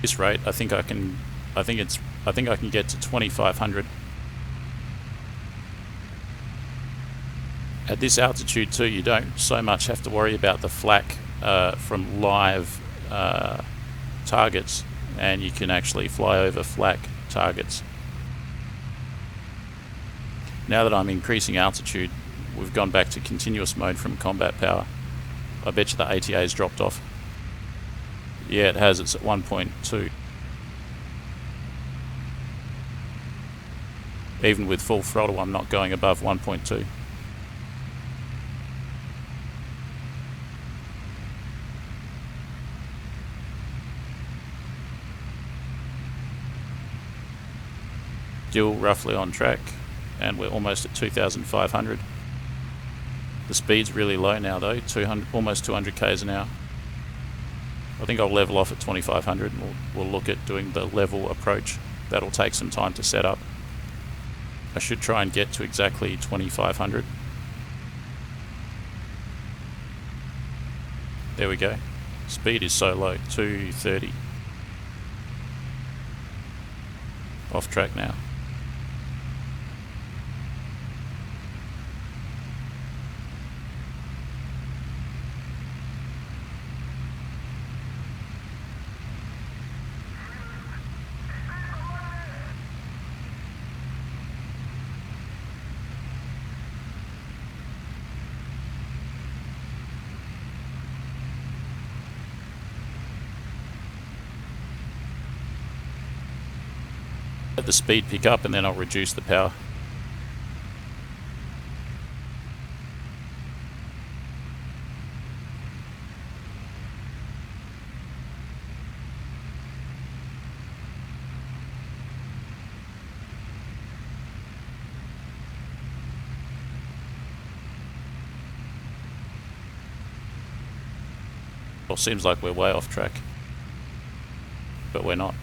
This rate, I think I can get to 2,500. At this altitude too, you don't so much have to worry about the flak from live targets, and you can actually fly over flak targets. Now that I'm increasing altitude, we've gone back to continuous mode from combat power. I bet you the ATA has dropped off. Yeah, it has. It's at 1.2. Even with full throttle, I'm not going above 1.2. Still roughly on track, and we're almost at 2,500. The speed's really low now though, almost 200 k's an hour. I think I'll level off at 2500 and we'll look at doing the level approach. That'll take some time to set up. I should try and get to exactly 2500. There we go. Speed is so low, 230. Off track now. Let the speed pick up and then I'll reduce the power. Well, seems like we're way off track, but we're not.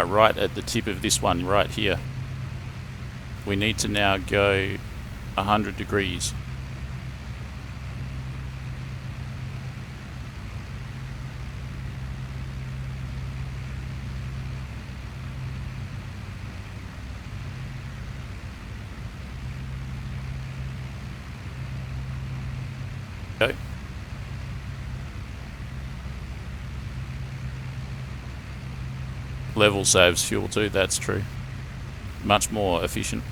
Right at the tip of this one right here. We need to now go 100 degrees. Okay. Level saves fuel too, that's true. Much more efficient.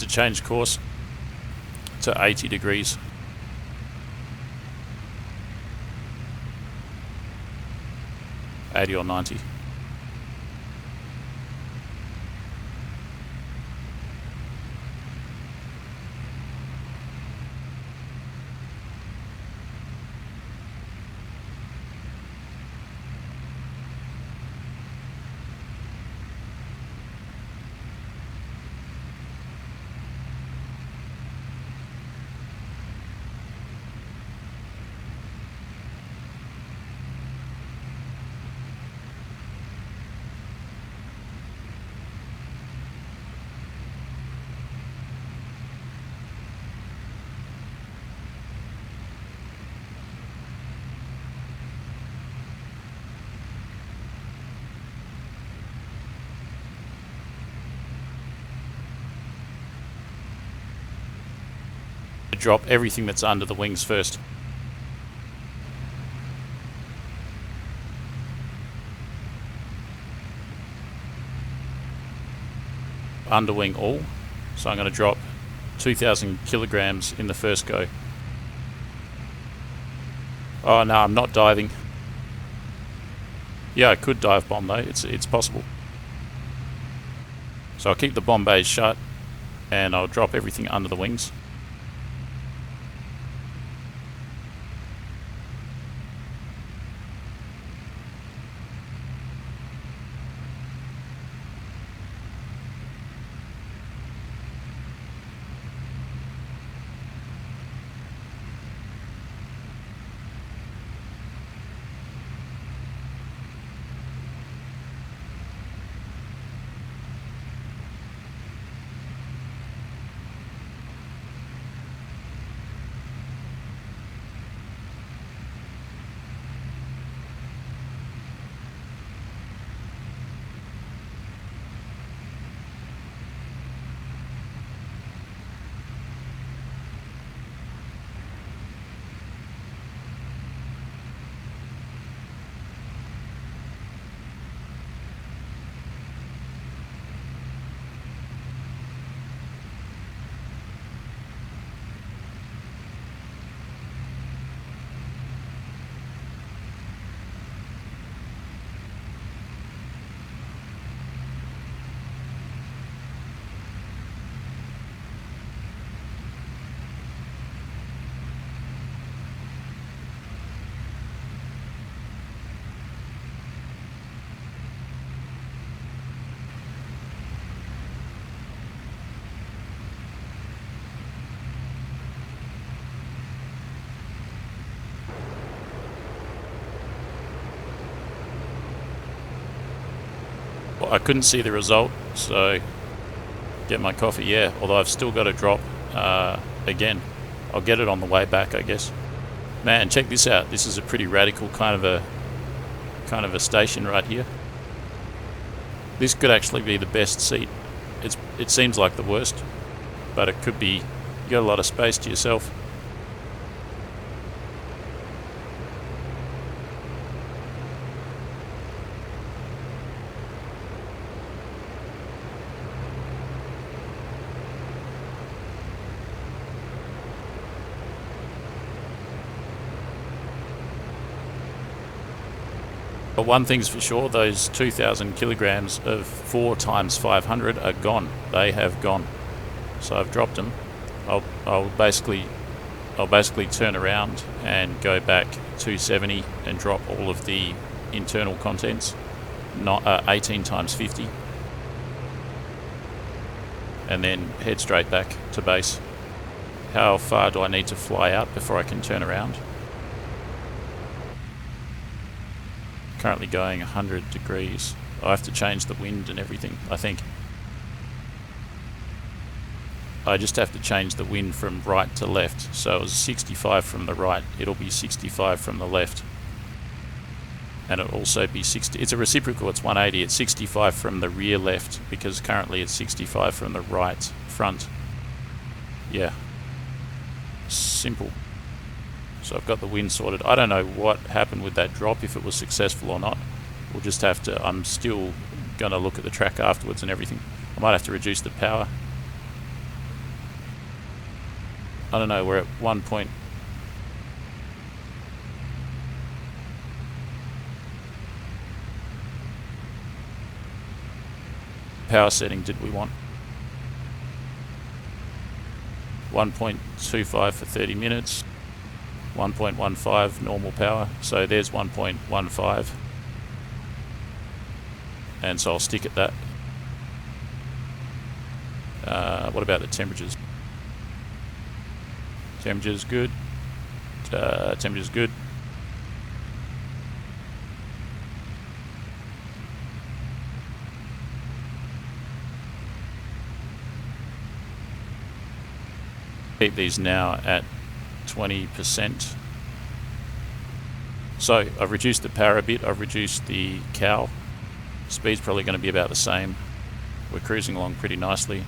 to change course to 80 degrees. Or 90. Drop everything that's under the wings first. Underwing all. So I'm going to drop 2,000 kilograms in the first go. Oh no, I'm not diving. Yeah, I could dive bomb though, it's possible. So I'll keep the bomb bays shut and I'll drop everything under the wings. I couldn't see the result, so get my coffee, yeah, although I've still got to drop again. I'll get it on the way back, I guess. Man, check this out. This is a pretty radical kind of a station right here. This could actually be the best seat. It seems like the worst, but it could be. You got a lot of space to yourself. But one thing's for sure, those 2,000 kilograms of 4 times 500 are gone. They have gone. So I've dropped them. I'll basically turn around and go back 270 and drop all of the internal contents, not 18 times 50, and then head straight back to base. How far do I need to fly out before I can turn around? Currently going 100 degrees. I have to change the wind and everything, I think. I just have to change the wind from right to left. So it was 65 from the right, it'll be 65 from the left. And it'll also be 60, it's a reciprocal, it's 180, it's 65 from the rear left, because currently it's 65 from the right front. Yeah. Simple. So I've got the wind sorted. I don't know what happened with that drop, if it was successful or not. We'll just have to, I'm still going to look at the track afterwards and everything. I might have to reduce the power. I don't know, we're at 1 point. Power setting did we want? 1.25 for 30 minutes, 1.15 normal power, so there's 1.15, and so I'll stick at that. What about the temperatures? Temperature's good. Temperature's good. Keep these now at 20%. So I've reduced the power a bit, I've reduced the cow. Speed's probably going to be about the same. We're cruising along pretty nicely.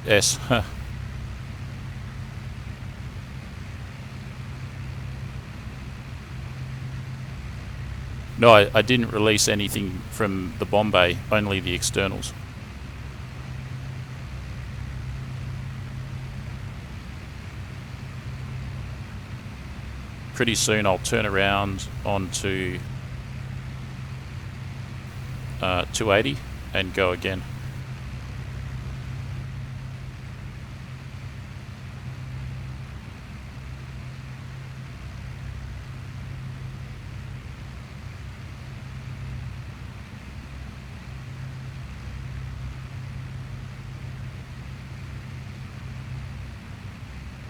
Yes. No, I didn't release anything from the bomb bay, only the externals. Pretty soon I'll turn around onto 280 and go again.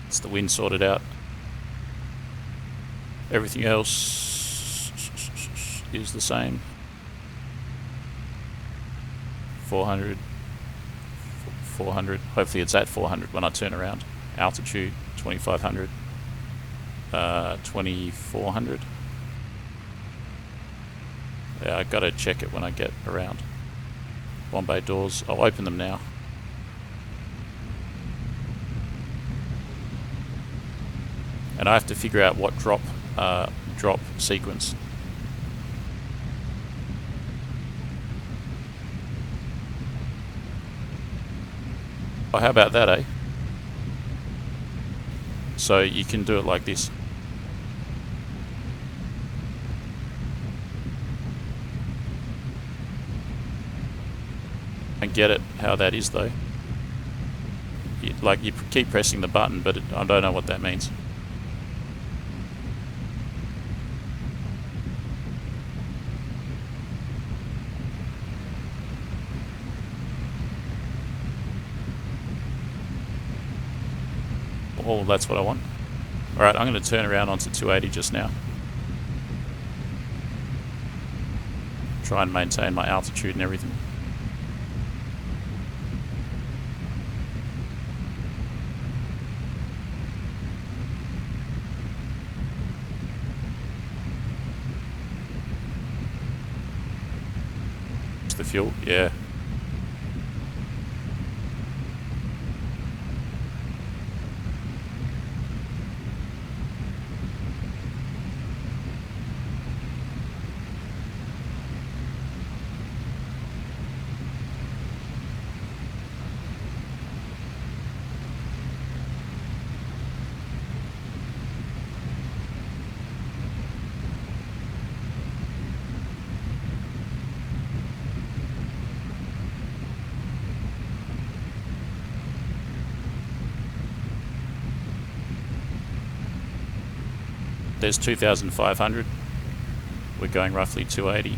It's the wind sorted out. Everything else is the same. 400, 400. Hopefully it's at 400 when I turn around. Altitude 2500, 2400. Yeah, I gotta check it when I get around. Bomb bay doors. I'll open them now. And I have to figure out what drop sequence. Oh, how about that, eh? So you can do it like this. I get it how that is though. You keep pressing the button, but I don't know what that means. Oh, that's what I want. Alright, I'm going to turn around onto 280 just now. Try and maintain my altitude and everything. It's the fuel, yeah. There's 2,500. We're going roughly 280.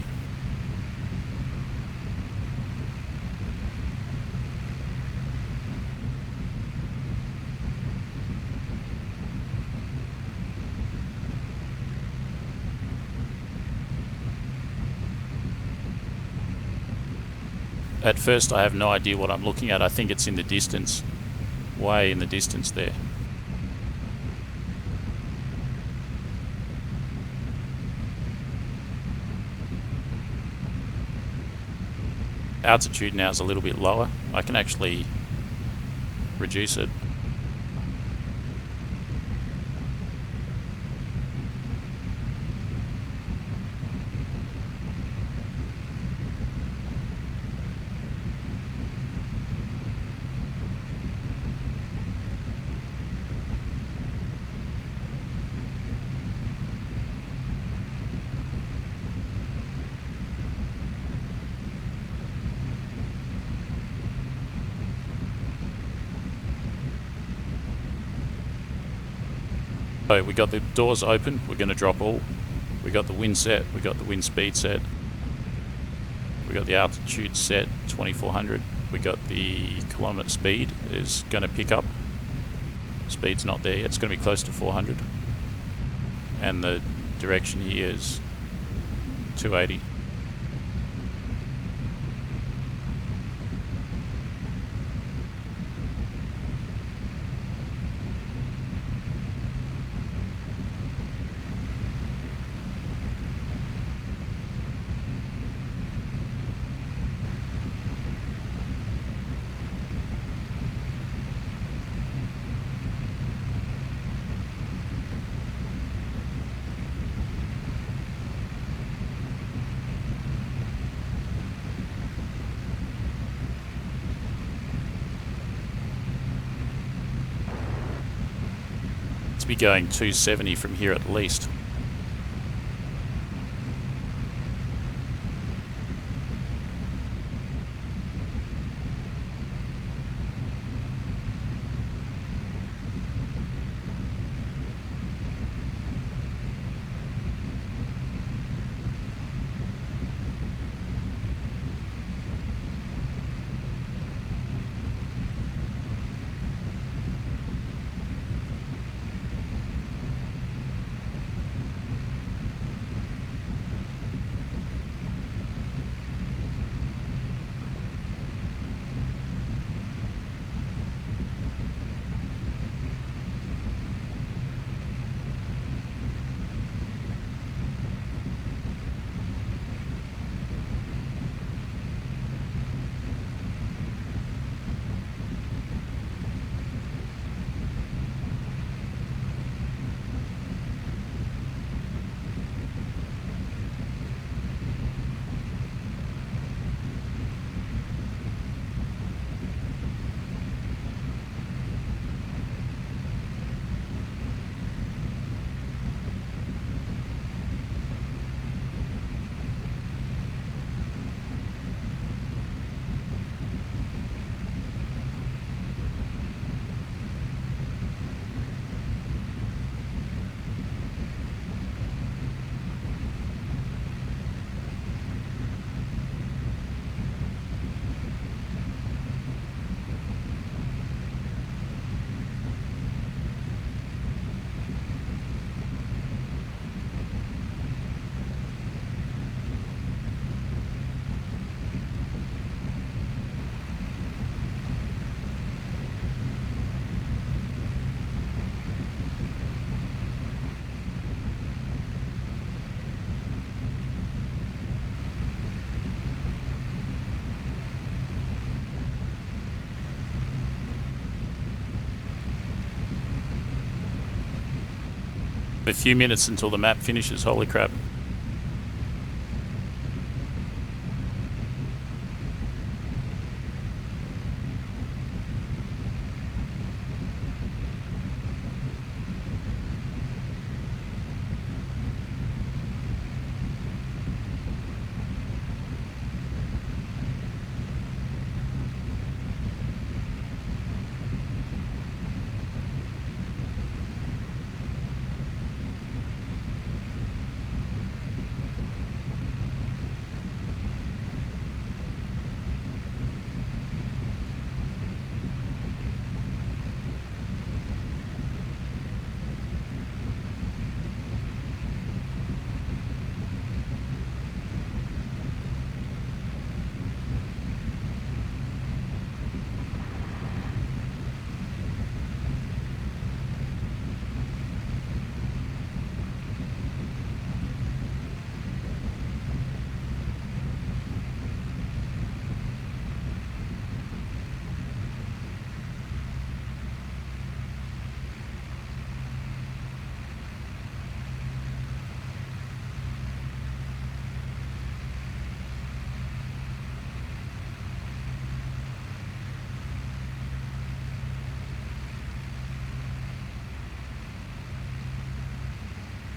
At first I have no idea what I'm looking at. I think it's in the distance, way in the distance there. Altitude now is a little bit lower. I can actually reduce it. So we got the doors open, we're going to drop all. We got the wind set, we got the wind speed set, we got the altitude set, 2400. We got the kilometre speed is going to pick up. Speed's not there yet, it's going to be close to 400. And the direction here is 280. To be going 270 from here at least. A few minutes until the map finishes, holy crap.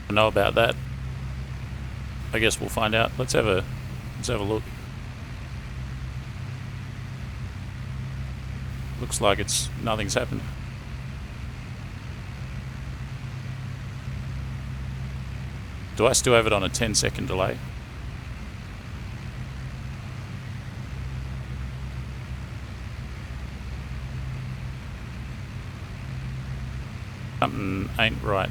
I know about that. I guess we'll find out. Let's have a look. Looks like nothing's happened. Do I still have it on a 10-second delay? Something ain't right.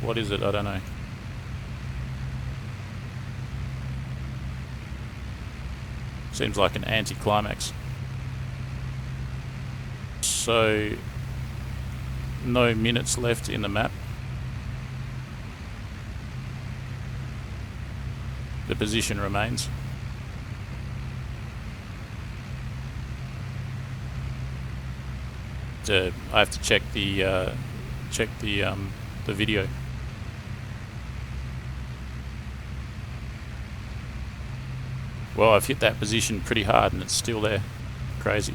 What is it? I don't know. Seems like an anticlimax. So no minutes left in the map. The position remains. I have to check the video. Well, I've hit that position pretty hard and it's still there. Crazy.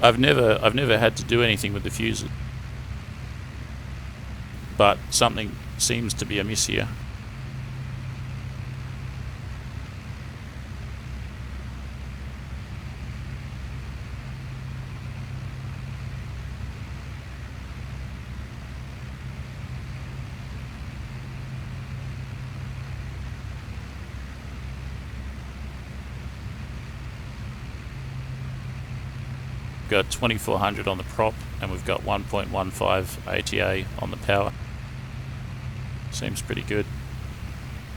I've never had to do anything with the fuses, but something seems to be amiss here. Got 2400 on the prop and we've got 1.15 ATA on the power. Seems pretty good.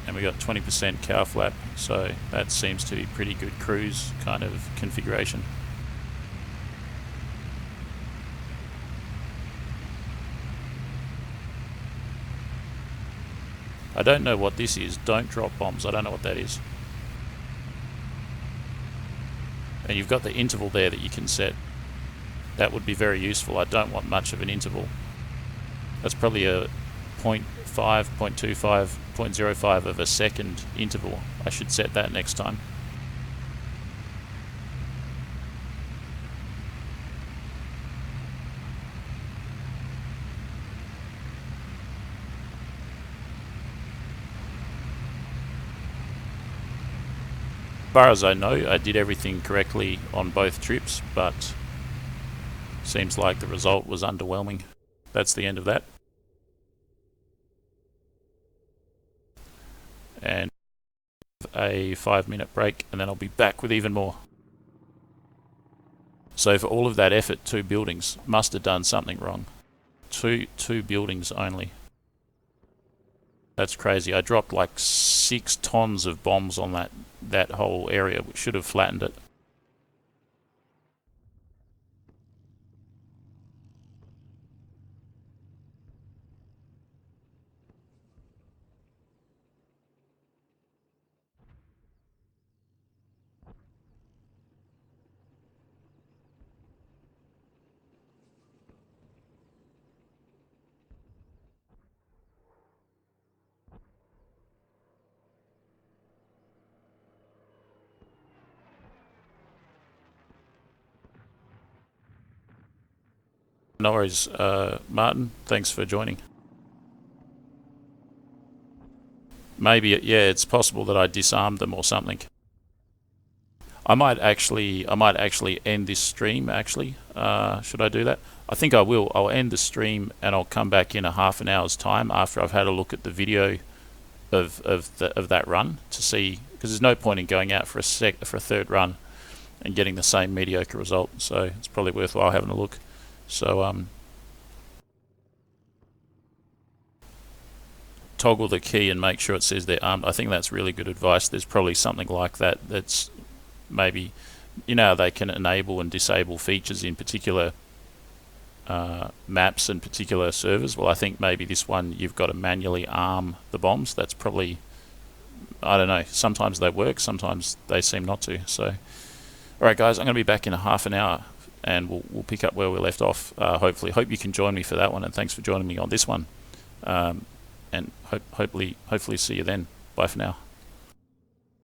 And we got 20% cow flap, so that seems to be pretty good cruise kind of configuration. I don't know what this is. Don't drop bombs. I don't know what that is. And you've got the interval there that you can set. That would be very useful. I don't want much of an interval. That's probably a 0.5, 0.25, 0.05 of a second interval. I should set that next time. As far as I know, I did everything correctly on both trips, but seems like the result was underwhelming. That's the end of that. And a 5-minute break, and then I'll be back with even more. So for all of that effort, 2 buildings. Must have done something wrong. Two buildings only. That's crazy. I dropped like 6 tons of bombs on that whole area, which should have flattened it. No worries, Martin. Thanks for joining. Maybe, yeah, it's possible that I disarmed them or something. I might actually end this stream. Actually, should I do that? I think I will. I'll end the stream and I'll come back in a half an hour's time after I've had a look at the video of that run to see, because there's no point in going out for a third run and getting the same mediocre result. So it's probably worthwhile having a look. So toggle the key and make sure it says they're armed. I think that's really good advice. There's probably something like that that's maybe, you know, they can enable and disable features in particular maps and particular servers. Well, I think maybe this one you've got to manually arm the bombs. That's probably, I don't know, sometimes they work, sometimes they seem not to. So alright guys, I'm going to be back in a half an hour and we'll pick up where we left off. Hopefully, hope you can join me for that one, and thanks for joining me on this one. And hopefully see you then. Bye for now.